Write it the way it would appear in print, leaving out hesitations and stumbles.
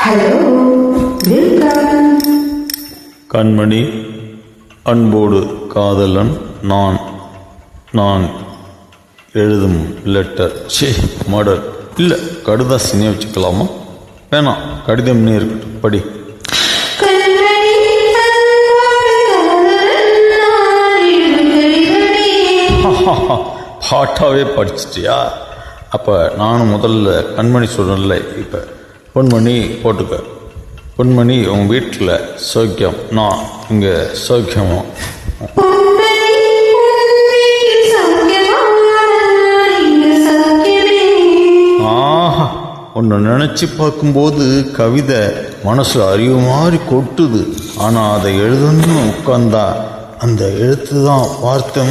Hello, கண்மணி, அன்போடு காதலன் நான். நான் எழுதும் லெட்டர் மடல் இல்லை, கடுதாசினே வச்சுக்கலாமா? வேணாம், கடிதம்னே இருக்கட்டும், படி. பாட்டாவே படிச்சிட்டியா? அப்போ நானும் முதல்ல கண்மணி சொல்கிறேன்ல, இப்போ பொன்மணி போட்டுக்க. பொன்மணி உங்கள் வீட்டில் சௌக்கியம், நான் இங்கே சௌக்கியமா? ஆஹா, ஒன்று நினச்சி பார்க்கும்போது கவிதை மனசு அறிவு மாதிரி கொட்டுது. ஆனால் அதை எழுதணும்னு உட்கார்ந்தா அந்த எழுத்து தான் வார்த்தை.